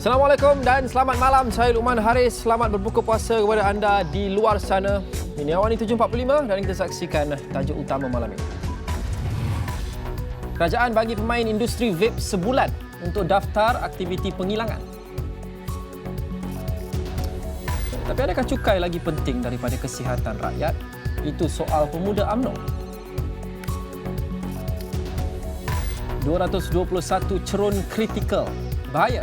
Assalamualaikum dan selamat malam. Saya Luqman Haris. Selamat berbuka puasa kepada anda di luar sana. Ini Awani 7.45 dan kita saksikan tajuk utama malam ini. Kerajaan bagi pemain industri vape sebulan untuk daftar aktiviti penghilangan. Tapi adakah cukai lagi penting daripada kesihatan rakyat? Itu soal pemuda UMNO. 221 cerun kritikal. Bahaya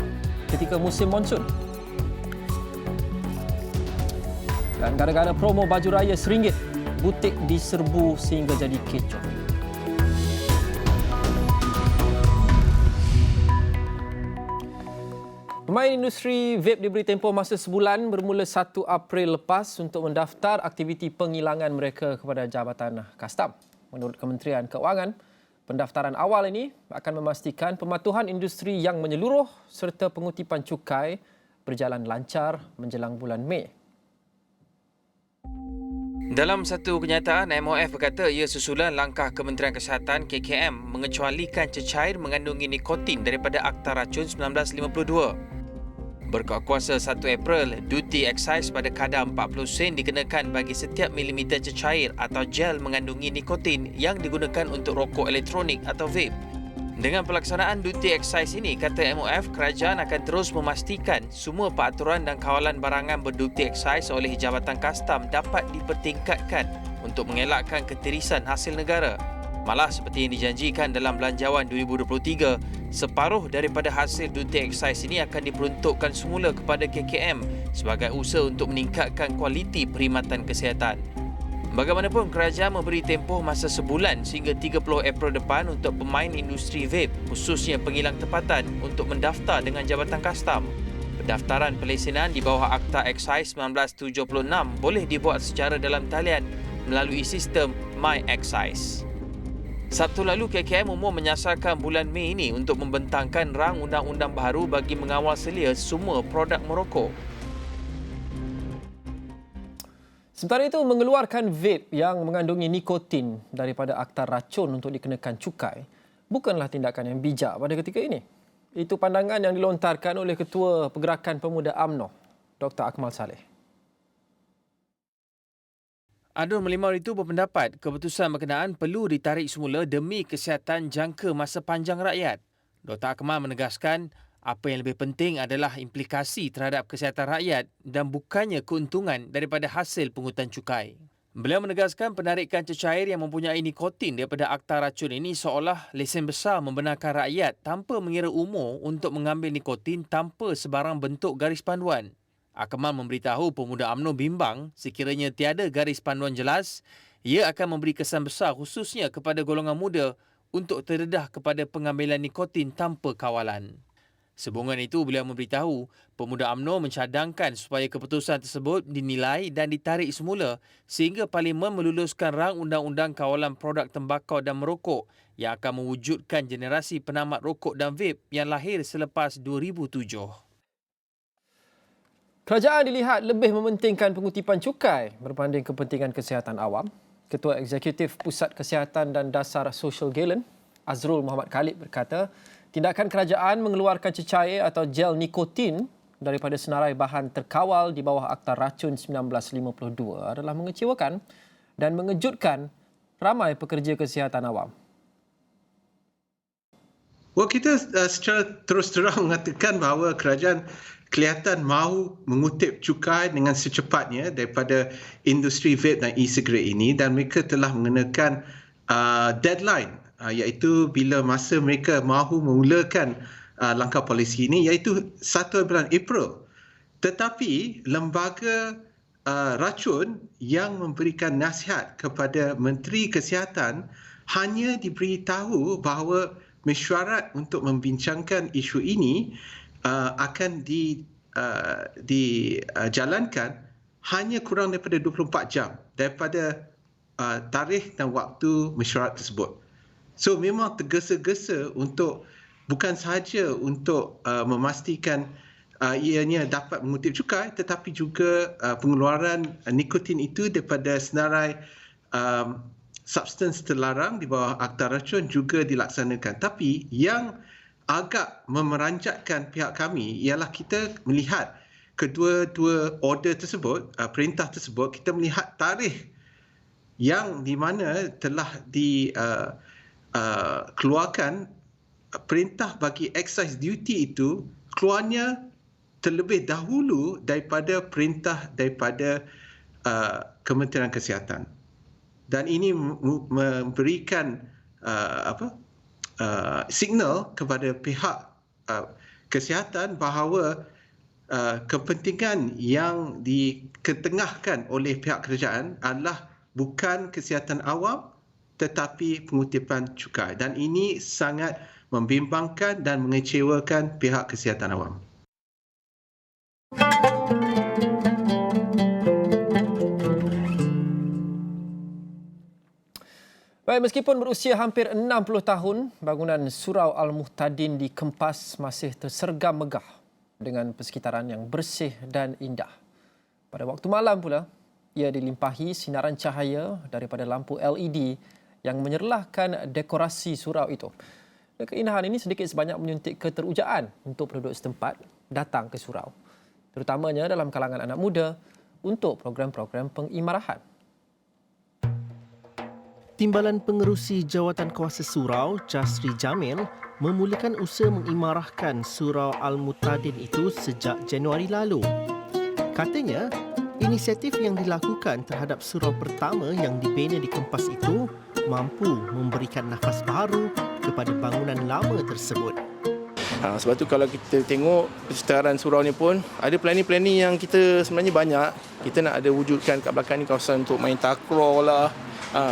ketika musim monsun. Dan gara-gara promo baju raya RM1, butik diserbu sehingga jadi kecoh. Pemain industri vape diberi tempoh masa sebulan bermula 1 April lepas untuk mendaftar aktiviti penghilangan mereka kepada Jabatan Kastam. Menurut Kementerian Keuangan, pendaftaran awal ini akan memastikan pematuhan industri yang menyeluruh serta pengutipan cukai berjalan lancar menjelang bulan Mei. Dalam satu kenyataan, MOF berkata ia susulan langkah Kementerian Kesihatan KKM mengecualikan cecair mengandungi nikotin daripada Akta Racun 1952. Berkuat kuasa 1 April, duty excise pada kadar 40 sen dikenakan bagi setiap milimeter cecair atau gel mengandungi nikotin yang digunakan untuk rokok elektronik atau vape. Dengan pelaksanaan duty excise ini, kata MOF, kerajaan akan terus memastikan semua peraturan dan kawalan barangan berduty excise oleh Jabatan Kastam dapat dipertingkatkan untuk mengelakkan ketirisan hasil negara. Malah seperti yang dijanjikan dalam Belanjawan 2023, separuh daripada hasil duty excise ini akan diperuntukkan semula kepada KKM sebagai usaha untuk meningkatkan kualiti perkhidmatan kesihatan. Bagaimanapun, kerajaan memberi tempoh masa sebulan sehingga 30 April depan untuk pemain industri vape, khususnya penghilang tempatan, untuk mendaftar dengan Jabatan Kastam. Pendaftaran pelesenan di bawah Akta Excise 1976 boleh dibuat secara dalam talian melalui sistem My Excise. Sabtu lalu, KKM umum menyasarkan bulan Mei ini untuk membentangkan rang undang-undang baru bagi mengawal selia semua produk merokok. Sementara itu, mengeluarkan vape yang mengandungi nikotin daripada Akta Racun untuk dikenakan cukai bukanlah tindakan yang bijak pada ketika ini. Itu pandangan yang dilontarkan oleh Ketua Pergerakan Pemuda UMNO, Dr. Akmal Saleh. Adun Melimau itu berpendapat keputusan berkenaan perlu ditarik semula demi kesihatan jangka masa panjang rakyat. Dr. Akmal menegaskan apa yang lebih penting adalah implikasi terhadap kesihatan rakyat dan bukannya keuntungan daripada hasil pungutan cukai. Beliau menegaskan penarikan cecair yang mempunyai nikotin daripada Akta Racun ini seolah lesen besar membenarkan rakyat tanpa mengira umur untuk mengambil nikotin tanpa sebarang bentuk garis panduan. Akmal memberitahu pemuda UMNO bimbang sekiranya tiada garis panduan jelas, ia akan memberi kesan besar khususnya kepada golongan muda untuk terdedah kepada pengambilan nikotin tanpa kawalan. Sehubungan itu, beliau memberitahu pemuda UMNO mencadangkan supaya keputusan tersebut dinilai dan ditarik semula sehingga Parlimen meluluskan rang undang-undang kawalan produk tembakau dan merokok yang akan mewujudkan generasi penamat rokok dan vape yang lahir selepas 2007. Kerajaan dilihat lebih mementingkan pengutipan cukai berbanding kepentingan kesihatan awam. Ketua Eksekutif Pusat Kesihatan dan Dasar Sosial Galen, Azrul Muhammad Khalid berkata, tindakan kerajaan mengeluarkan cecair atau gel nikotin daripada senarai bahan terkawal di bawah Akta Racun 1952 adalah mengecewakan dan mengejutkan ramai pekerja kesihatan awam. Kita secara terus terang mengatakan bahawa kerajaan kelihatan mahu mengutip cukai dengan secepatnya daripada industri vape dan e-cigarette ini, dan mereka telah mengenakan deadline iaitu bila masa mereka mahu memulakan langkah polisi ini iaitu 1 bulan April. Tetapi lembaga racun yang memberikan nasihat kepada Menteri Kesihatan hanya diberitahu bahawa mesyuarat untuk membincangkan isu ini akan dijalankan hanya kurang daripada 24 jam daripada tarikh dan waktu mesyuarat tersebut. So memang tergesa-gesa untuk bukan sahaja untuk memastikan ianya dapat mengutip cukai, tetapi juga pengeluaran nikotin itu daripada senarai substans terlarang di bawah Akta Racun juga dilaksanakan. Tapi yang agak memeranjatkan pihak kami ialah kita melihat kedua-dua order tersebut, perintah tersebut, kita melihat tarikh yang di mana telah dikeluarkan perintah bagi excise duty itu keluarnya terlebih dahulu daripada perintah daripada Kementerian Kesihatan. Dan ini memberikan signal kepada pihak kesihatan bahawa kepentingan yang diketengahkan oleh pihak kerajaan adalah bukan kesihatan awam tetapi pengutipan cukai, dan ini sangat membimbangkan dan mengecewakan pihak kesihatan awam. Baik, meskipun berusia hampir 60 tahun, bangunan Surau Al-Muhtadin di Kempas masih tersergam megah dengan persekitaran yang bersih dan indah. Pada waktu malam pula, ia dilimpahi sinaran cahaya daripada lampu LED yang menyerlahkan dekorasi surau itu. Dan keindahan ini sedikit sebanyak menyuntik keterujaan untuk penduduk setempat datang ke surau, terutamanya dalam kalangan anak muda untuk program-program pengimarahan. Timbalan Pengerusi Jawatan Kuasa Surau, Jasri Jamil, memulakan usaha mengimarahkan Surau Al-Muhtadin itu sejak Januari lalu. Katanya, inisiatif yang dilakukan terhadap surau pertama yang dibina di Kempas itu mampu memberikan nafas baru kepada bangunan lama tersebut. Sebab tu kalau kita tengok persekitaran surau ni pun ada planning-planning yang kita sebenarnya banyak. Kita nak ada wujudkan kat belakang ni kawasan untuk main takraw lah.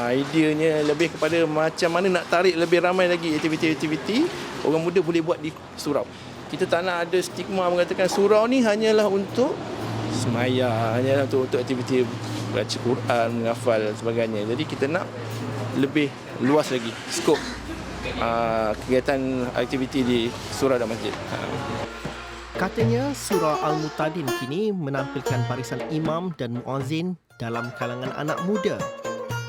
Ideanya lebih kepada macam mana nak tarik lebih ramai lagi aktiviti-aktiviti orang muda boleh buat di surau. Kita tak nak ada stigma mengatakan surau ni hanyalah untuk semaya, hanyalah untuk aktiviti baca Quran, menghafal dan sebagainya. Jadi kita nak lebih luas lagi skop kegiatan aktiviti di surau dan masjid. Katanya Surau Al-Muhtadin kini menampilkan barisan imam dan muazzin dalam kalangan anak muda.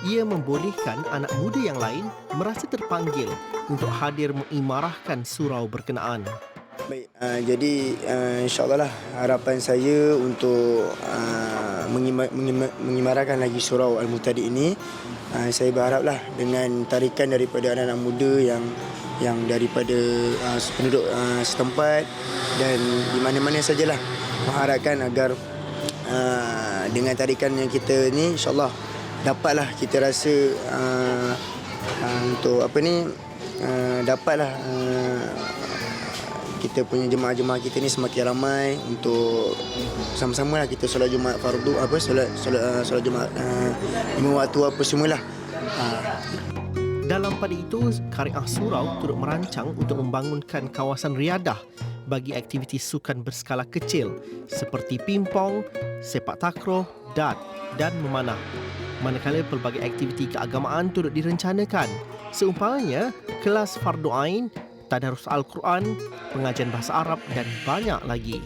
Ia membolehkan anak muda yang lain merasa terpanggil untuk hadir mengimarahkan surau berkenaan. Baik, jadi insya-Allah lah harapan saya untuk mengimarahkan lagi surau Al-Muhtadin ini, saya berharaplah dengan tarikan daripada anak-anak muda yang daripada penduduk setempat dan di mana-mana sajalah, mengharapkan agar dengan tarikan yang kita ni insya-Allah dapatlah kita rasa untuk dapatlah kita punya jemaah-jemaah kita ni semakin ramai untuk sama-sama lah kita solat Jumaat fardu solat Jumaat 5 waktu apa semualah. Dalam pada itu, Kariah Surau turut merancang untuk membangunkan kawasan riadah bagi aktiviti sukan berskala kecil seperti pingpong, sepak takraw, dart dan memanah. Manakala pelbagai aktiviti keagamaan turut direncanakan, seumpamanya kelas fardu ain, tadarus Al-Quran, pengajian bahasa Arab dan banyak lagi.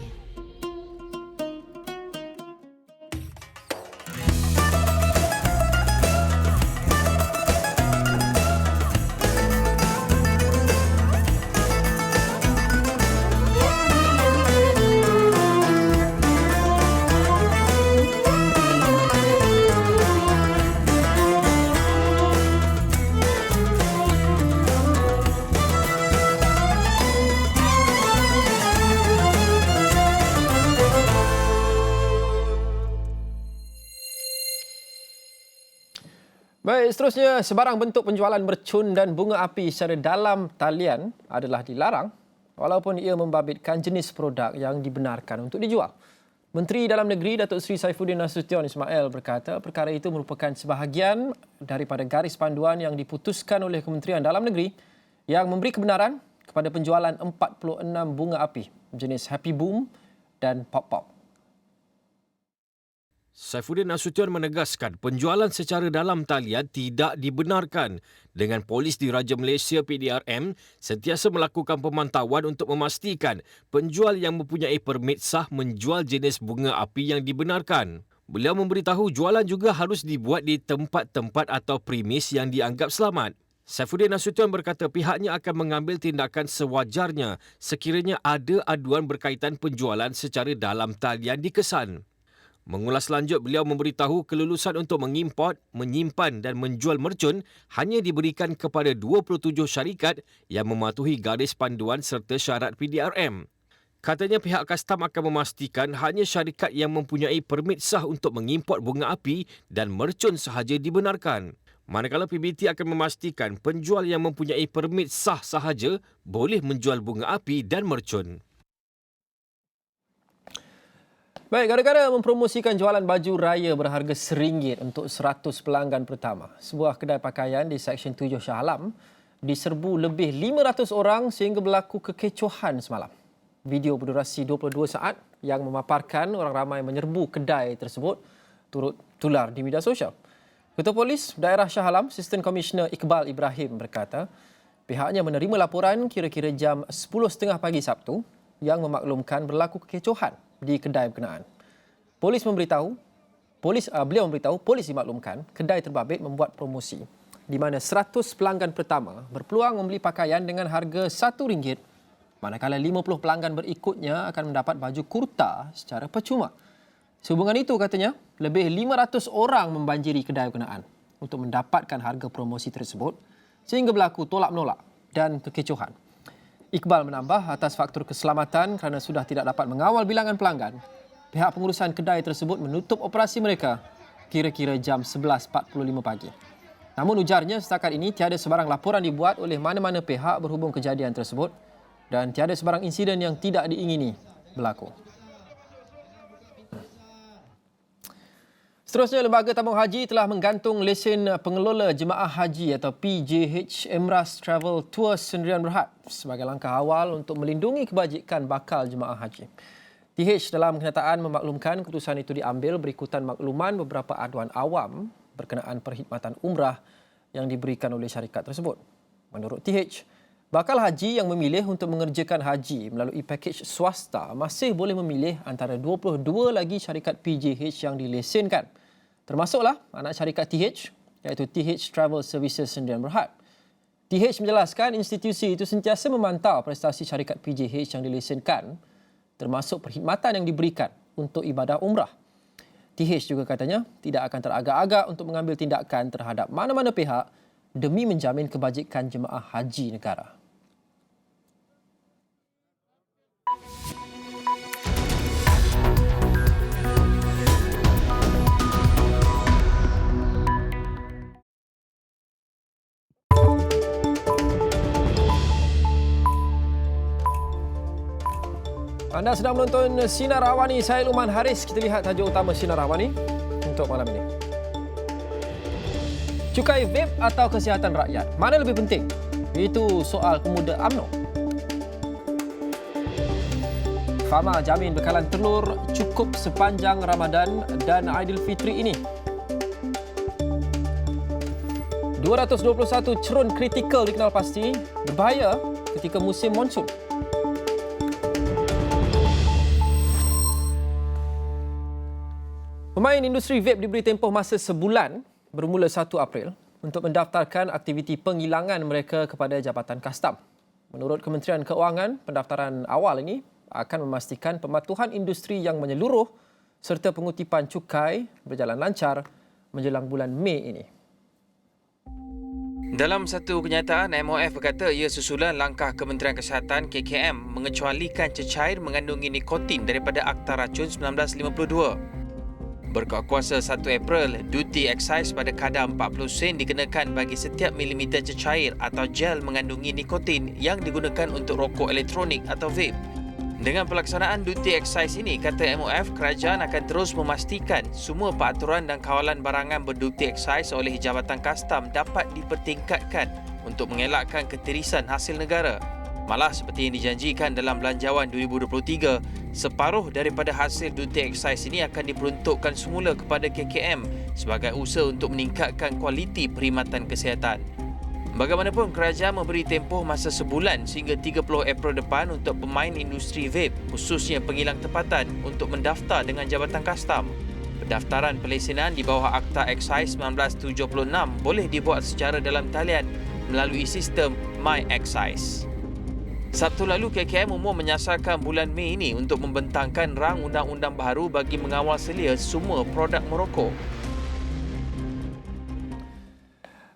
Baik, seterusnya, sebarang bentuk penjualan mercun dan bunga api secara dalam talian adalah dilarang walaupun ia membabitkan jenis produk yang dibenarkan untuk dijual. Menteri Dalam Negeri Datuk Seri Saifuddin Nasution Ismail berkata perkara itu merupakan sebahagian daripada garis panduan yang diputuskan oleh Kementerian Dalam Negeri yang memberi kebenaran kepada penjualan 46 bunga api jenis Happy Boom dan Pop Pop. Saifuddin Nasution menegaskan penjualan secara dalam talian tidak dibenarkan dengan Polis Diraja Malaysia PDRM sentiasa melakukan pemantauan untuk memastikan penjual yang mempunyai permit sah menjual jenis bunga api yang dibenarkan. Beliau memberitahu jualan juga harus dibuat di tempat-tempat atau premis yang dianggap selamat. Saifuddin Nasution berkata pihaknya akan mengambil tindakan sewajarnya sekiranya ada aduan berkaitan penjualan secara dalam talian dikesan. Mengulas lanjut, beliau memberitahu kelulusan untuk mengimport, menyimpan dan menjual mercun hanya diberikan kepada 27 syarikat yang mematuhi garis panduan serta syarat PDRM. Katanya pihak kastam akan memastikan hanya syarikat yang mempunyai permit sah untuk mengimport bunga api dan mercun sahaja dibenarkan. Manakala PBT akan memastikan penjual yang mempunyai permit sah sahaja boleh menjual bunga api dan mercun. Baik, gara-gara mempromosikan jualan baju raya berharga RM1 untuk 100 pelanggan pertama, sebuah kedai pakaian di Seksyen 7 Shah Alam diserbu lebih 500 orang sehingga berlaku kekecohan semalam. Video berdurasi 22 saat yang memaparkan orang ramai menyerbu kedai tersebut turut tular di media sosial. Ketua Polis Daerah Shah Alam, Assistant Commissioner Iqbal Ibrahim berkata, pihaknya menerima laporan kira-kira jam 10.30 pagi Sabtu yang memaklumkan berlaku kekecohan di kedai berkenaan. Beliau memberitahu polis dimaklumkan kedai terbabit membuat promosi di mana 100 pelanggan pertama berpeluang membeli pakaian dengan harga RM1, manakala 50 pelanggan berikutnya akan mendapat baju kurta secara percuma. Sehubungan itu, katanya, lebih 500 orang membanjiri kedai berkenaan untuk mendapatkan harga promosi tersebut sehingga berlaku tolak-menolak dan kekecohan. Iqbal menambah atas faktor keselamatan kerana sudah tidak dapat mengawal bilangan pelanggan, pihak pengurusan kedai tersebut menutup operasi mereka kira-kira jam 11.45 pagi. Namun ujarnya setakat ini tiada sebarang laporan dibuat oleh mana-mana pihak berhubung kejadian tersebut dan tiada sebarang insiden yang tidak diingini berlaku. Seterusnya, Lembaga Tabung Haji telah menggantung lesen pengelola jemaah haji atau PJH Emirates Travel Tour Sendirian Berhad sebagai langkah awal untuk melindungi kebajikan bakal jemaah haji. TH dalam kenyataan memaklumkan keputusan itu diambil berikutan makluman beberapa aduan awam berkenaan perkhidmatan umrah yang diberikan oleh syarikat tersebut. Menurut TH, bakal haji yang memilih untuk mengerjakan haji melalui pakej swasta masih boleh memilih antara 22 lagi syarikat PJH yang dilesenkan. Termasuklah anak syarikat TH, iaitu TH Travel Services Sendirian Berhad. TH menjelaskan institusi itu sentiasa memantau prestasi syarikat PJH yang dilesenkan, termasuk perkhidmatan yang diberikan untuk ibadah umrah. TH juga katanya tidak akan teragak-agak untuk mengambil tindakan terhadap mana-mana pihak demi menjamin kebajikan jemaah haji negara. Anda sedang menonton Sinar Awani. Saya Luman Haris. Kita lihat tajuk utama Sinar Awani untuk malam ini. Cukai vape atau kesihatan rakyat? Mana lebih penting? Itu soal pemuda UMNO. Fama jamin bekalan telur cukup sepanjang Ramadan dan Aidilfitri ini. 221 cerun kritikal dikenal pasti berbahaya ketika musim monsun. Pemain industri vape diberi tempoh masa sebulan bermula 1 April untuk mendaftarkan aktiviti penghilangan mereka kepada Jabatan Kastam. Menurut Kementerian Keuangan, pendaftaran awal ini akan memastikan pematuhan industri yang menyeluruh serta pengutipan cukai berjalan lancar menjelang bulan Mei ini. Dalam satu kenyataan, MOF berkata ia susulan langkah Kementerian Kesihatan KKM mengecualikan cecair mengandungi nikotin daripada Akta Racun 1952. Berkuat kuasa 1 April, duty excise pada kadar 40 sen dikenakan bagi setiap milimeter cecair atau gel mengandungi nikotin yang digunakan untuk rokok elektronik atau vape. Dengan pelaksanaan duty excise ini, kata MOF, kerajaan akan terus memastikan semua peraturan dan kawalan barangan berduty excise oleh Jabatan Kastam dapat dipertingkatkan untuk mengelakkan ketirisan hasil negara. Malah seperti yang dijanjikan dalam Belanjawan 2023, separuh daripada hasil duty excise ini akan diperuntukkan semula kepada KKM sebagai usaha untuk meningkatkan kualiti perkhidmatan kesihatan. Bagaimanapun, kerajaan memberi tempoh masa sebulan sehingga 30 April depan untuk pemain industri vape, khususnya penghilang tempatan, untuk mendaftar dengan Jabatan Kastam. Pendaftaran pelesenan di bawah Akta Excise 1976 boleh dibuat secara dalam talian melalui sistem My-Excise. Sabtu lalu, KKM umum menyasarkan bulan Mei ini untuk membentangkan rang undang-undang baru bagi mengawal selia semua produk merokok.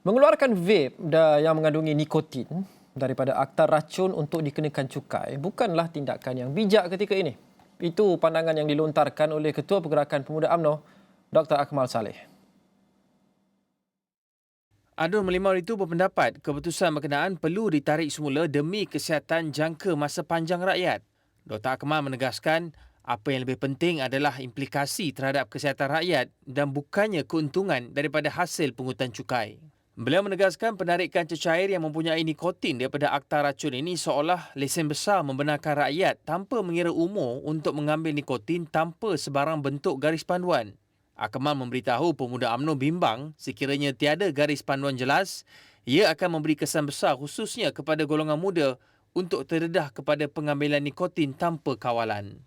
Mengeluarkan vape yang mengandungi nikotin daripada akta racun untuk dikenakan cukai bukanlah tindakan yang bijak ketika ini. Itu pandangan yang dilontarkan oleh Ketua Pergerakan Pemuda UMNO, Dr. Akmal Saleh. Adun Melimau itu berpendapat keputusan berkenaan perlu ditarik semula demi kesihatan jangka masa panjang rakyat. Dr. Akmal menegaskan apa yang lebih penting adalah implikasi terhadap kesihatan rakyat dan bukannya keuntungan daripada hasil pungutan cukai. Beliau menegaskan penarikan cecair yang mempunyai nikotin daripada akta racun ini seolah lesen besar membenarkan rakyat tanpa mengira umur untuk mengambil nikotin tanpa sebarang bentuk garis panduan. Akmal memberitahu pemuda UMNO bimbang sekiranya tiada garis panduan jelas, ia akan memberi kesan besar khususnya kepada golongan muda untuk terdedah kepada pengambilan nikotin tanpa kawalan.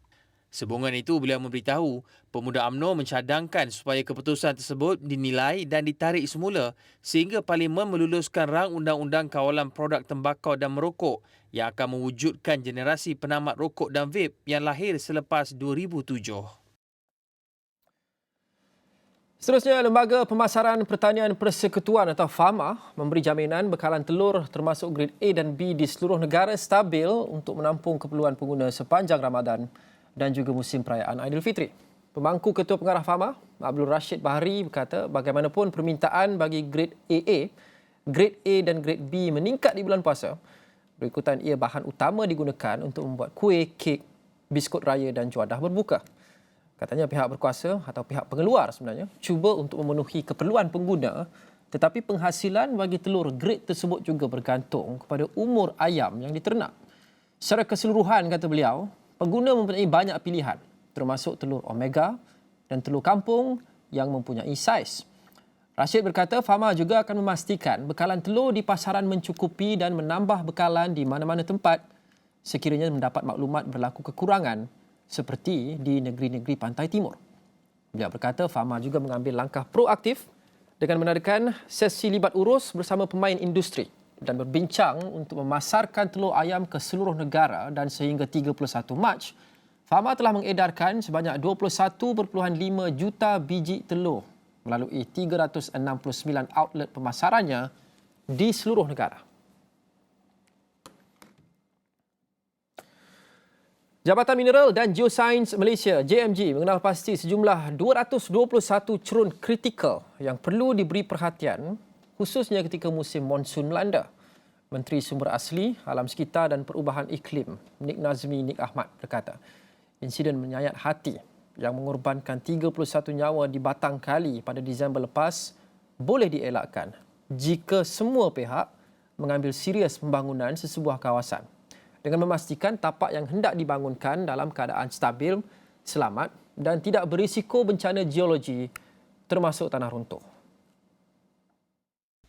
Sehubungan itu, beliau memberitahu pemuda UMNO mencadangkan supaya keputusan tersebut dinilai dan ditarik semula sehingga Parlimen meluluskan rang undang-undang kawalan produk tembakau dan merokok yang akan mewujudkan generasi penamat rokok dan vape yang lahir selepas 2007. Seterusnya, Lembaga Pemasaran Pertanian Persekutuan atau FAMA memberi jaminan bekalan telur termasuk grade A dan B di seluruh negara stabil untuk menampung keperluan pengguna sepanjang Ramadan dan juga musim perayaan Aidilfitri. Pemangku Ketua Pengarah FAMA, Abdul Rashid Bahari berkata bagaimanapun permintaan bagi grade AA, grade A dan grade B meningkat di bulan puasa, berikutan ia bahan utama digunakan untuk membuat kuih, kek, biskut raya dan juadah berbuka. Katanya pihak berkuasa atau pihak pengeluar sebenarnya cuba untuk memenuhi keperluan pengguna, tetapi penghasilan bagi telur grade tersebut juga bergantung kepada umur ayam yang diternak. Secara keseluruhan, kata beliau, pengguna mempunyai banyak pilihan termasuk telur omega dan telur kampung yang mempunyai saiz. Rashid berkata FAMA juga akan memastikan bekalan telur di pasaran mencukupi dan menambah bekalan di mana-mana tempat sekiranya mendapat maklumat berlaku kekurangan seperti di negeri-negeri pantai timur. Beliau berkata FAMA juga mengambil langkah proaktif dengan mengadakan sesi libat urus bersama pemain industri dan berbincang untuk memasarkan telur ayam ke seluruh negara dan sehingga 31 Mac, FAMA telah mengedarkan sebanyak 21.5 juta biji telur melalui 369 outlet pemasarannya di seluruh negara. Jabatan Mineral dan Geosains Malaysia JMG mengenal pasti sejumlah 221 cerun kritikal yang perlu diberi perhatian khususnya ketika musim monsun melanda. Menteri Sumber Asli, Alam Sekitar dan Perubahan Iklim Nik Nazmi Nik Ahmad berkata, insiden menyayat hati yang mengorbankan 31 nyawa di Batang Kali pada Disember lepas boleh dielakkan jika semua pihak mengambil serius pembangunan sesebuah kawasan dengan memastikan tapak yang hendak dibangunkan dalam keadaan stabil, selamat dan tidak berisiko bencana geologi termasuk tanah runtuh.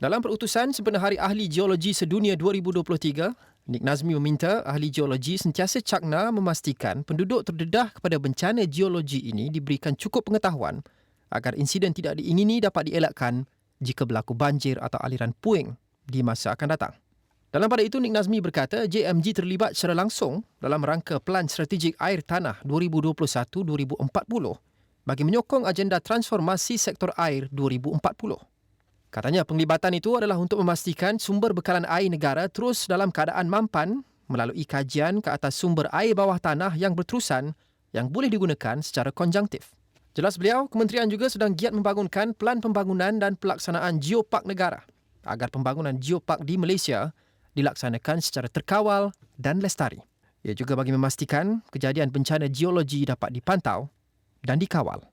Dalam perutusan sebenar Hari Ahli Geologi Sedunia 2023, Nik Nazmi meminta ahli geologi sentiasa cakna memastikan penduduk terdedah kepada bencana geologi ini diberikan cukup pengetahuan agar insiden tidak diingini dapat dielakkan jika berlaku banjir atau aliran puing di masa akan datang. Dalam pada itu, Nik Nazmi berkata JMG terlibat secara langsung dalam rangka Pelan Strategik Air Tanah 2021-2040 bagi menyokong agenda transformasi sektor air 2040. Katanya penglibatan itu adalah untuk memastikan sumber bekalan air negara terus dalam keadaan mampan melalui kajian ke atas sumber air bawah tanah yang berterusan yang boleh digunakan secara konjunktif. Jelas beliau, kementerian juga sedang giat membangunkan pelan pembangunan dan pelaksanaan geopark negara agar pembangunan geopark di Malaysia dilaksanakan secara terkawal dan lestari. Ia juga bagi memastikan kejadian bencana geologi dapat dipantau dan dikawal.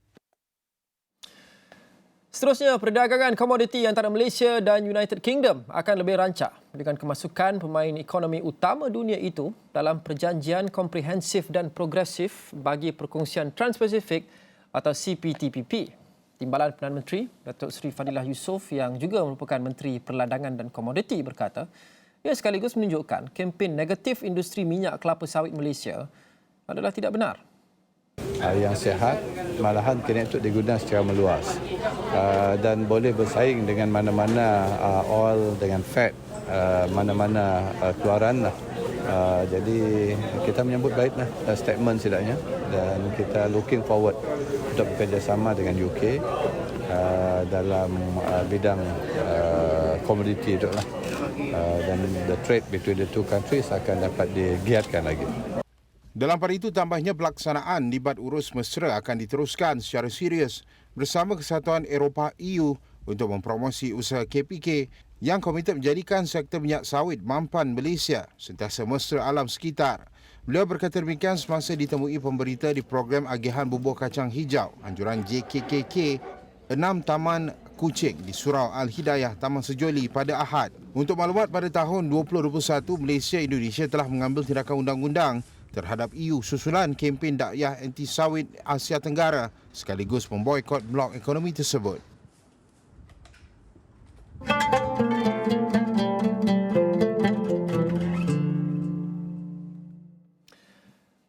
Seterusnya, perdagangan komoditi antara Malaysia dan United Kingdom akan lebih rancak dengan kemasukan pemain ekonomi utama dunia itu dalam perjanjian komprehensif dan progresif bagi perkongsian Trans-Pasifik atau CPTPP. Timbalan Perdana Menteri Datuk Seri Fadilah Yusof yang juga merupakan Menteri Perladangan dan Komoditi berkata, ia sekaligus menunjukkan kempen negatif industri minyak kelapa sawit Malaysia adalah tidak benar. Yang sihat malahan kena untuk digunakan secara meluas dan boleh bersaing dengan mana-mana oil dengan fat mana-mana keluaran lah. Jadi kita menyambut baiklah statement setidaknya dan kita looking forward untuk bekerjasama dengan UK dalam bidang komoditi itu lah. Dan the trade between the two countries akan dapat digiatkan lagi. Dalam pada itu, tambahnya pelaksanaan libat urus mesra akan diteruskan secara serius bersama Kesatuan Eropah EU untuk mempromosi usaha KPK yang komited menjadikan sektor minyak sawit mampan Malaysia sentiasa mesra alam sekitar. Beliau berkata demikian semasa ditemui pemberita di program agihan bubuh kacang hijau anjuran JKKK 6 Taman Kuching di Surau Al-Hidayah, Taman Sejoli pada Ahad. Untuk maklumat, pada tahun 2021, Malaysia-Indonesia telah mengambil tindakan undang-undang terhadap EU susulan kempen dakwah anti sawit Asia Tenggara sekaligus memboikot blok ekonomi tersebut.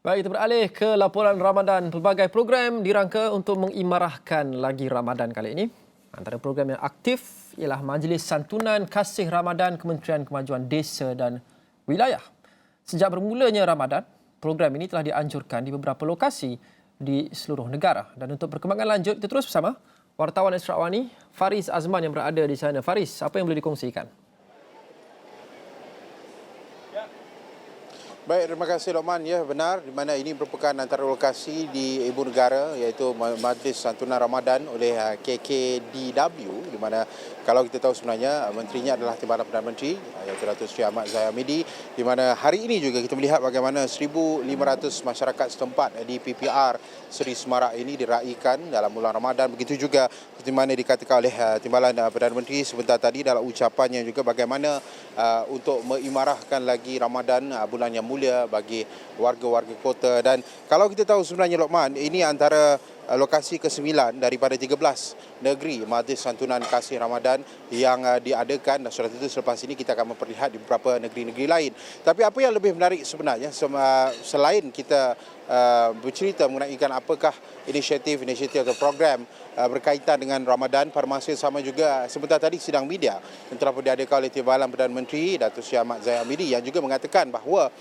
Baik, kita beralih ke laporan Ramadan. Pelbagai program dirangka untuk mengimarahkan lagi Ramadan kali ini. Antara program yang aktif ialah Majlis Santunan Kasih Ramadan Kementerian Kemajuan Desa dan Wilayah. Sejak bermulanya Ramadan, program ini telah dianjurkan di beberapa lokasi di seluruh negara. Dan untuk perkembangan lanjut, kita terus bersama wartawan Esrawani, Faris Azman yang berada di sana. Faris, apa yang boleh dikongsikan? Baik, terima kasih Lokman. Ya, benar, di mana ini merupakan antara lokasi di ibu negara iaitu Majlis Santunan Ramadan oleh KKDW, di mana kalau kita tahu sebenarnya menterinya adalah Timbalan Perdana Menteri iaitu Datuk Seri Ahmad Zahid Hamidi, di mana hari ini juga kita melihat bagaimana 1,500 masyarakat setempat di PPR Seri Semarak ini diraikan dalam bulan Ramadan. Begitu juga seperti mana dikatakan oleh Timbalan Perdana Menteri sebentar tadi dalam ucapannya juga bagaimana untuk mengimarahkan lagi Ramadan, bulan yang mulia bagi warga-warga kota. Dan kalau kita tahu sebenarnya Lokman, ini antara lokasi ke-9 daripada 13 negeri Majlis Santunan Kasih Ramadan yang diadakan, dan surat itu selepas ini kita akan memperlihat di beberapa negeri-negeri lain. Tapi apa yang lebih menarik sebenarnya, selain kita bercerita mengenai apakah inisiatif atau program berkaitan dengan Ramadan, pada masa yang sama juga sebentar tadi sidang media yang telah diadakan oleh Timbalan Perdana Menteri Datuk Seri Ahmad Zahid Hamidi yang juga mengatakan bahawa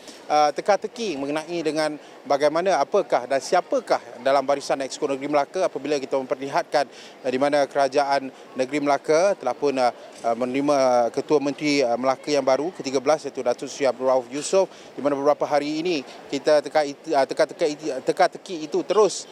teka-teki mengenai dengan bagaimana apakah dan siapakah dalam barisan Exco Negeri Melaka apabila kita memperlihatkan di mana kerajaan Negeri Melaka telah pun menerima Ketua Menteri Melaka yang baru ke-13 iaitu Datuk Seri Abdul Rauf Yusof, di mana beberapa hari ini kita teka-teki itu terus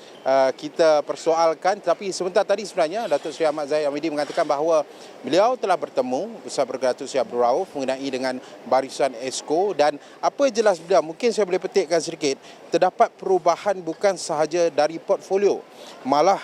kita persoalkan. Tapi sebentar tadi sebenarnya Datuk Seri Ahmad Zahid Hamidi mengatakan bahawa beliau telah bertemu bersama Datuk Seri Abdul Rauf mengenai dengan barisan Exco, dan apa jelas beliau, mungkin saya boleh petikkan sedikit, terdapat perubahan bukan sahaja dari portfolio, malah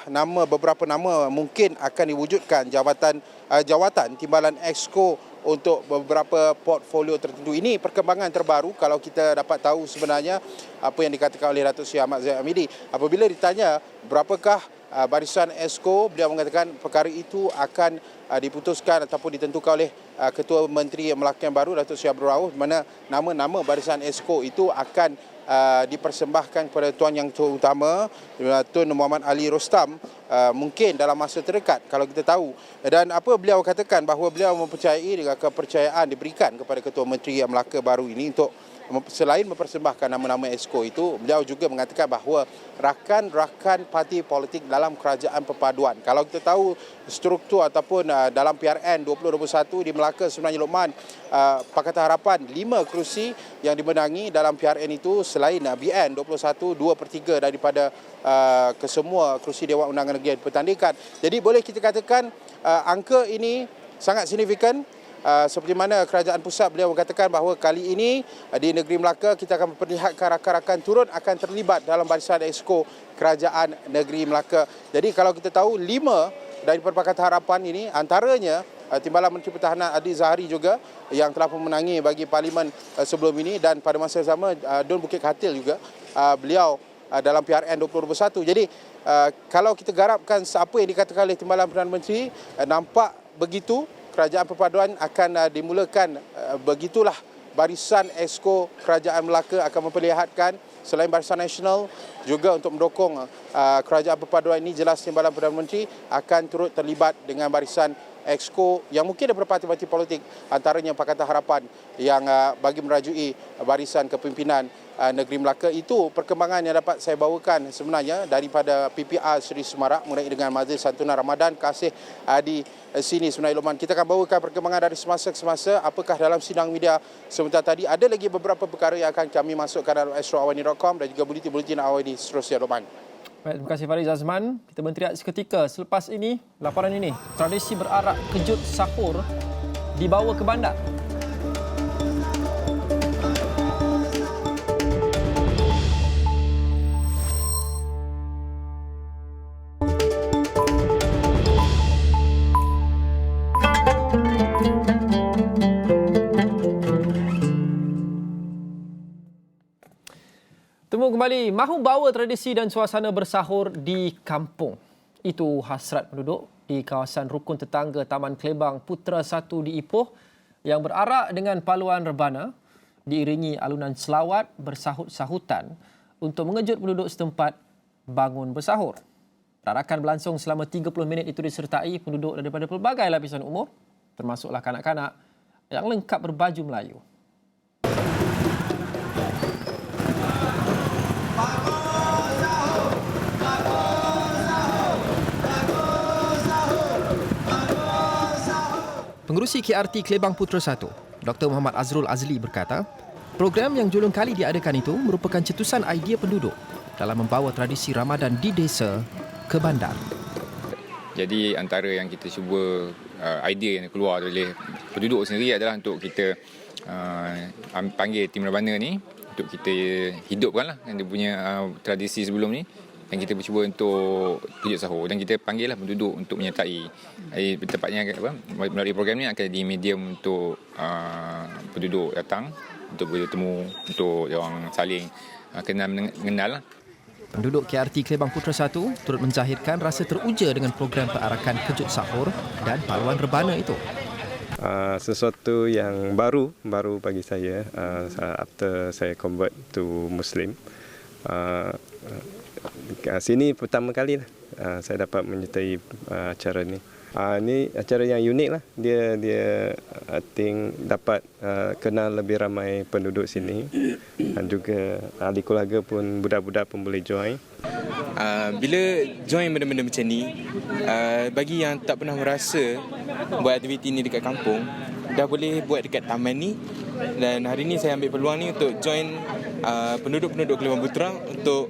beberapa nama mungkin akan diwujudkan jawatan Timbalan Exco untuk beberapa portfolio tertentu. Ini perkembangan terbaru kalau kita dapat tahu sebenarnya apa yang dikatakan oleh Datuk Seri Ahmad Zahid Hamidi. Apabila ditanya berapakah barisan Exco, beliau mengatakan perkara itu akan diputuskan ataupun ditentukan oleh Ketua Menteri Melaka yang baru Datuk Seri Abdul Rauf, di mana nama-nama barisan Exco itu akan dipersembahkan kepada Tuan Yang Terutama Tun Muhammad Ali Rostam mungkin dalam masa terdekat kalau kita tahu. Dan apa beliau katakan bahawa beliau mempercayai dengan kepercayaan diberikan kepada Ketua Menteri Melaka baru ini untuk selain mempersembahkan nama-nama Exco itu, beliau juga mengatakan bahawa rakan-rakan parti politik dalam kerajaan perpaduan. Kalau kita tahu struktur ataupun dalam PRN 2021 di Melaka sebenarnya Lokman, Pakatan Harapan 5 kerusi yang dimenangi dalam PRN itu, selain BN 21 2/3 daripada kesemua kerusi Dewan Undangan Negeri yang dipertandingkan. Jadi boleh kita katakan angka ini sangat signifikan. Seperti mana kerajaan pusat beliau mengatakan bahawa kali ini di negeri Melaka kita akan memperlihatkan rakan-rakan turut akan terlibat dalam barisan Exco kerajaan negeri Melaka. Jadi kalau kita tahu 5 daripada Pakatan Harapan ini, antaranya Timbalan Menteri Pertahanan Adli Zahari juga yang telah memenangi bagi parlimen sebelum ini, dan pada masa yang sama Dun Bukit Katil juga beliau dalam PRN 2021. Jadi kalau kita garapkan apa yang dikatakan oleh Timbalan Perdana Menteri, nampak begitu kerajaan perpaduan akan dimulakan. Begitulah barisan Exco kerajaan Melaka akan memperlihatkan selain barisan nasional juga untuk mendukung kerajaan perpaduan ini. Jelas Timbalan Perdana Menteri akan turut terlibat dengan barisan exco yang mungkin daripada parti-parti politik, antaranya Pakatan Harapan yang bagi merajui barisan kepimpinan negeri Melaka. Itu perkembangan yang dapat saya bawakan sebenarnya daripada PPR Seri Semarak mengenai dengan Majlis Santunan Ramadan. Kasih di sini sebenarnya Lokman. Kita akan bawakan perkembangan dari semasa ke semasa. Apakah dalam sidang media sebentar tadi. Ada lagi beberapa perkara yang akan kami masukkan dalam astroawani.com dan juga buletin-buletin awani seterusnya, Lokman. Baik, terima kasih Farid Azman. Kita berhenti seketika. Selepas ini, laporan ini, tradisi berarak kejut sahur dibawa ke bandar. Temu kembali, mahu bawa tradisi dan suasana bersahur di kampung. Itu hasrat penduduk di kawasan rukun tetangga Taman Klebang Putra 1 di Ipoh yang berarak dengan paluan rebana diiringi alunan selawat bersahut-sahutan untuk mengejut penduduk setempat bangun bersahur. Perarakan berlangsung selama 30 minit itu disertai penduduk daripada pelbagai lapisan umur, termasuklah kanak-kanak yang lengkap berbaju Melayu. Pengerusi KRT Klebang Putra 1, Dr. Muhammad Azrul Azli berkata, program yang julung kali diadakan itu merupakan cetusan idea penduduk dalam membawa tradisi Ramadan di desa ke bandar. Jadi antara yang kita cuba idea yang keluar oleh penduduk sendiri adalah untuk kita panggil tim rebana ni untuk kita hidupkanlah yang dia punya tradisi sebelum ni. Dan kita cuba untuk kejut sahur dan kita panggillah penduduk untuk menyertai. Tepatnya melalui program ni akan jadi medium untuk penduduk datang untuk bertemu, untuk orang saling mengenal. Penduduk KRT Klebang Putra 1 turut menzahirkan rasa teruja dengan program perarakan kejut sahur dan paluan rebana itu. Sesuatu yang baru bagi saya after saya convert to Muslim. Sini pertama kali lah saya dapat menyertai acara ni. Ini acara yang unik lah. Dia I think dapat kenal lebih ramai penduduk sini dan juga ahli keluarga pun, budak-budak pun boleh join. Bila join benda-benda macam ni, bagi yang tak pernah merasa buat aktiviti ni dekat kampung, dah boleh buat dekat taman ni. Dan hari ni saya ambil peluang ni untuk join penduduk-penduduk Klebang Putra untuk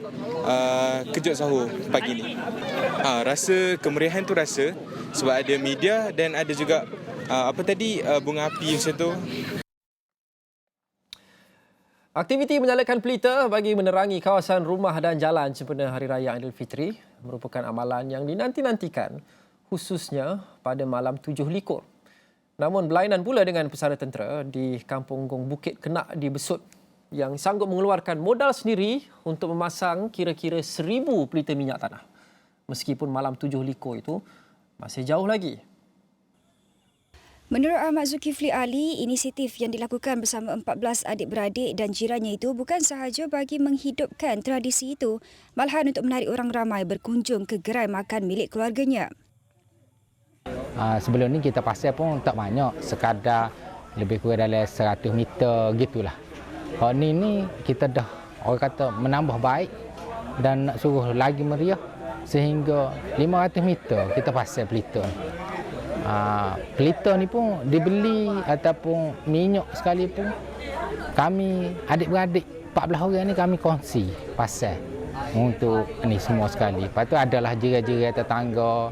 kejut sahur pagi ni. Rasa kemeriahan tu rasa sebab ada media dan ada juga bunga api macam tu. Aktiviti menyalakan pelita bagi menerangi kawasan rumah dan jalan sempena Hari Raya Aidilfitri merupakan amalan yang dinanti-nantikan khususnya pada malam 7 likur. Namun berlainan pula dengan pesara tentera di Kampung Gong Bukit Kenak di Besut yang sanggup mengeluarkan modal sendiri untuk memasang kira-kira 1,000 pelita minyak tanah. Meskipun malam 7 likur itu masih jauh lagi. Menurut Ahmad Zulkifli Ali, inisiatif yang dilakukan bersama 14 adik-beradik dan jirannya itu bukan sahaja bagi menghidupkan tradisi itu, malahan untuk menarik orang ramai berkunjung ke gerai makan milik keluarganya. Sebelum ni kita pasal pun tak banyak, sekadar lebih kurang dalam 100 meter gitulah. Kalau ni kita dah orang kata menambah baik dan nak suruh lagi meriah sehingga 500 meter kita pasal pelita. Pelita ni pun dibeli ataupun minyak sekalipun kami adik-beradik 14 orang ni kami kongsi pasal untuk ni semua sekali. Lepas tu adalah jiran-jiran tetangga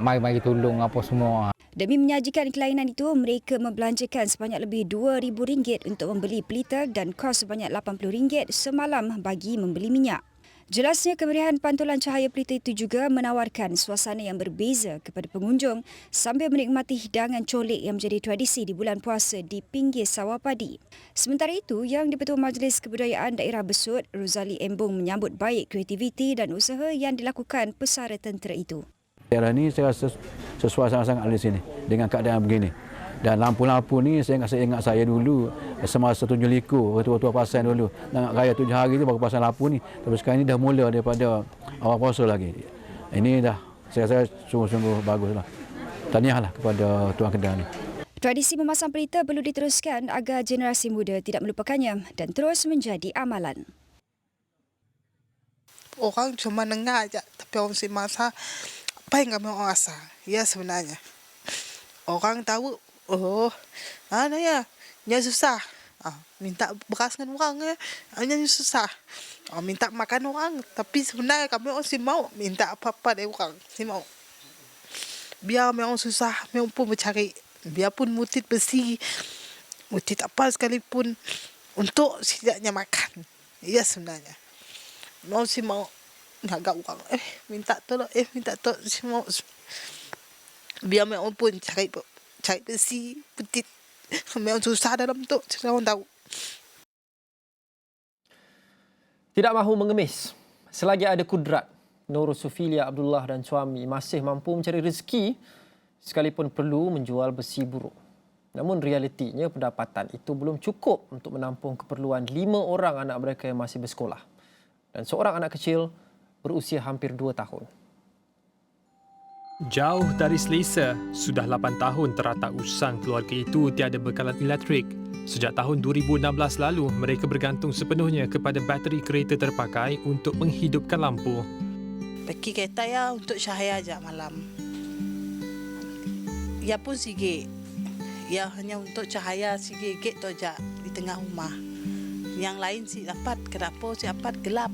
mari-mari tolong apa semua. Demi menyajikan kelainan itu, mereka membelanjakan sebanyak lebih RM2,000 untuk membeli pelita dan kos sebanyak RM80 semalam bagi membeli minyak. Jelasnya kemeriahan pantulan cahaya pelita itu juga menawarkan suasana yang berbeza kepada pengunjung sambil menikmati hidangan colik yang menjadi tradisi di bulan puasa di pinggir sawah padi. Sementara itu, Yang di-Pertua Majlis Kebudayaan Daerah Besut, Rozali Embong menyambut baik kreativiti dan usaha yang dilakukan pesara tentera itu. Daerah ni saya rasa sesuai sangat-sangat di sini dengan keadaan begini. Dan lampu-lampu ni saya ingat saya dulu semasa 7 likur, waktu pasang dulu. Nak raya 7 hari tu baru pasang lampu ni. Tapi sekarang ni dah mula daripada awal puasa lagi. Ini dah saya rasa sungguh-sungguh baguslah. tahniahlah kepada tuan kedai ni. Tradisi memasang pelita perlu diteruskan agar generasi muda tidak melupakannya dan terus menjadi amalan. Orang cuma dengar aja, tapi orang mesti masa apa yang kami orang rasa. Ya sebenarnya. Orang tahu, ya susah. Minta beras dengan orang hanya susah. Minta makan orang, tapi sebenarnya kami orang si mau minta apa-apa dari orang, si mau. Biar memang susah, memang pun mencari. Biarpun mutit besi, mutit apa sekalipun untuk setidaknya makan. Ya sebenarnya. Mau si mau agak orang, minta tolong, minta tolong si mau. Biar memang pun cari besi, mutit. Memang susah dalam tu, orang tahu. Tidak mahu mengemis. Selagi ada kudrat, Nur Sofilia Abdullah dan suami masih mampu mencari rezeki sekalipun perlu menjual besi buruk. Namun realitinya pendapatan itu belum cukup untuk menampung keperluan 5 orang anak mereka yang masih bersekolah. Dan seorang anak kecil berusia hampir 2 tahun. Jauh dari selesa, sudah 8 tahun teratak usang keluarga itu tiada bekalan elektrik. Sejak tahun 2016 lalu, mereka bergantung sepenuhnya kepada bateri kereta terpakai untuk menghidupkan lampu. Pergi kereta ya untuk cahaya aja malam. Ya pun sikit. Ya hanya untuk cahaya sikit tu aja di tengah rumah. Yang lain si dapat, kenapa si dapat gelap.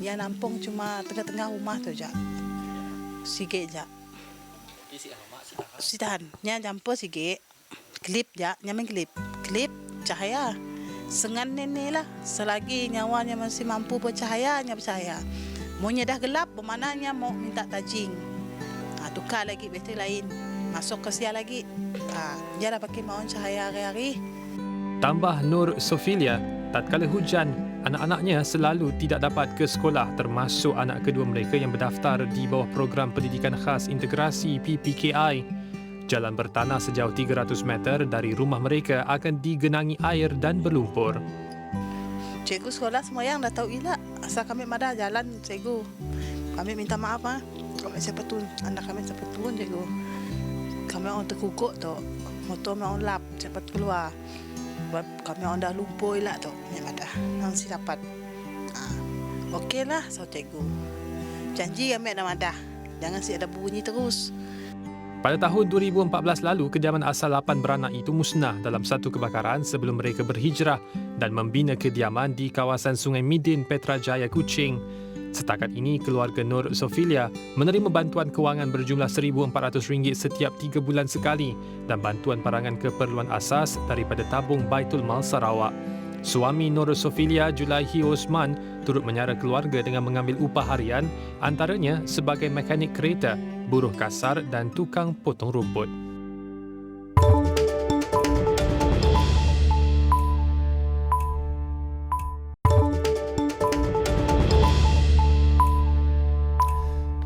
Yang nampung cuma tengah-tengah rumah tu aja. Sikit aja. Sitan, nya jampo sikit. Klip ja, nyaman klip. Klip cahaya. Sengan nenek lah. Selagi nyawanya masih mampu bercahaya, nya bercahaya. Maunya dah gelap, bermaknanya mau minta tajing. Tukar lagi bateri lain. Masuk ke sial lagi. Dia dah pakai maun cahaya hari-hari. Tambah Nur Sofilia, tatkala hujan, anak-anaknya selalu tidak dapat ke sekolah, termasuk anak kedua mereka yang berdaftar di bawah program pendidikan khas integrasi PPKI. Jalan bertanah sejauh 300 meter dari rumah mereka akan digenangi air dan berlumpur. Cikgu sekolah semua yang dah tahu elak. Asal kami madah jalan, cikgu. Kami minta maaf. Kami siapa tu, anak kami siapa turun, cikgu. Kami orang terkukuk tu. Motor kami orang lap, cepat keluar. Kami orang dah lumpur elak tu. Kami madah, nanti dapat. Okeylah, so cikgu. Janji kami ada madah. Jangan si ada bunyi terus. Pada tahun 2014 lalu, kediaman asal 8 beranak itu musnah dalam satu kebakaran sebelum mereka berhijrah dan membina kediaman di kawasan Sungai Midin, Petrajaya, Kuching. Setakat ini, keluarga Nur Sofilia menerima bantuan kewangan berjumlah RM1,400 setiap 3 bulan sekali dan bantuan barangan keperluan asas daripada tabung Baitul Mal Sarawak. Suami Nur Sofilia, Julaihi Osman, turut menyara keluarga dengan mengambil upah harian, antaranya sebagai mekanik kereta, buruh kasar dan tukang potong rumput.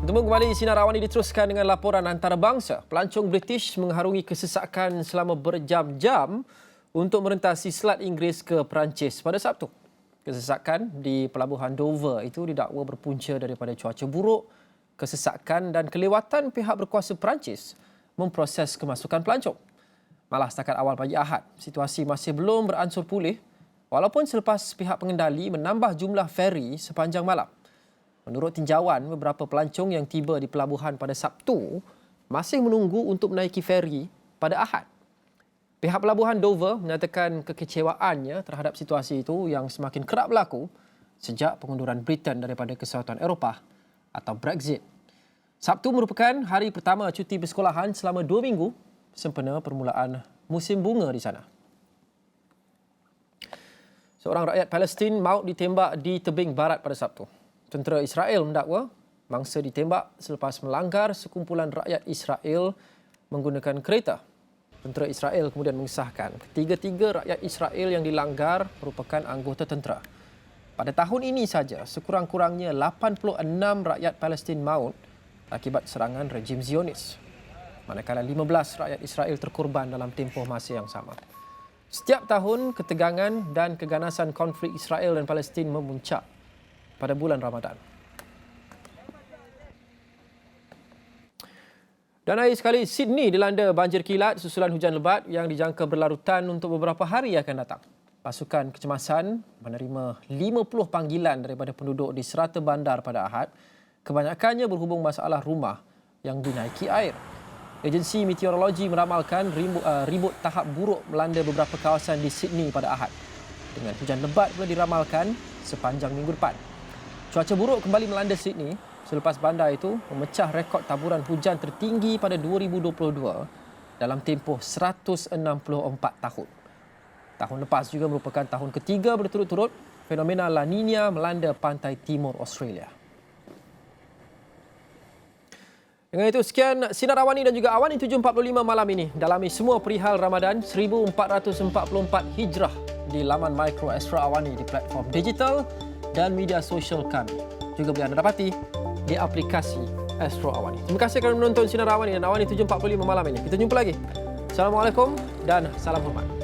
Bertemu kembali, Sinar Awani diteruskan dengan laporan antarabangsa. Pelancong British mengharungi kesesakan selama berjam-jam untuk merentasi Selat Inggeris ke Perancis pada Sabtu. Kesesakan di Pelabuhan Dover itu didakwa berpunca daripada cuaca buruk, kesesakan dan kelewatan pihak berkuasa Perancis memproses kemasukan pelancong. Malah setakat awal pagi Ahad, situasi masih belum beransur pulih walaupun selepas pihak pengendali menambah jumlah feri sepanjang malam. Menurut tinjauan, beberapa pelancong yang tiba di pelabuhan pada Sabtu masih menunggu untuk menaiki feri pada Ahad. Pihak Pelabuhan Dover menyatakan kekecewaannya terhadap situasi itu yang semakin kerap berlaku sejak pengunduran Britain daripada Kesatuan Eropah atau Brexit. Sabtu merupakan hari pertama cuti persekolahan selama 2 minggu sempena permulaan musim bunga di sana. Seorang rakyat Palestin maut ditembak di tebing barat pada Sabtu. Tentera Israel mendakwa mangsa ditembak selepas melanggar sekumpulan rakyat Israel menggunakan kereta. Tentera Israel kemudian mengesahkan ketiga-tiga rakyat Israel yang dilanggar merupakan anggota tentera. Pada tahun ini saja, sekurang-kurangnya 86 rakyat Palestin maut akibat serangan rejim Zionis. Manakala 15 rakyat Israel terkorban dalam tempoh masa yang sama. Setiap tahun, ketegangan dan keganasan konflik Israel dan Palestin memuncak pada bulan Ramadan. Dan akhir sekali, Sydney dilanda banjir kilat susulan hujan lebat yang dijangka berlarutan untuk beberapa hari akan datang. Pasukan kecemasan menerima 50 panggilan daripada penduduk di serata bandar pada Ahad. Kebanyakannya berhubung masalah rumah yang dinaiki air. Agensi meteorologi meramalkan ribut tahap buruk melanda beberapa kawasan di Sydney pada Ahad. Dengan hujan lebat pula diramalkan sepanjang minggu depan. Cuaca buruk kembali melanda Sydney selepas bandar itu memecah rekod taburan hujan tertinggi pada 2022 dalam tempoh 164 tahun. Tahun lepas juga merupakan tahun ketiga berturut-turut fenomena La Nina melanda pantai timur Australia. Dengan itu, sekian Sinar Awani dan juga Awani 745 malam ini. Dalami semua perihal Ramadan 1444 Hijrah di laman Micro Astra Awani di platform digital dan media sosial kami. Juga boleh anda dapati di aplikasi Astro Awani. Terima kasih kerana menonton Sinar Awani dan Awani 745 malam ini. Kita jumpa lagi. Assalamualaikum dan salam hormat.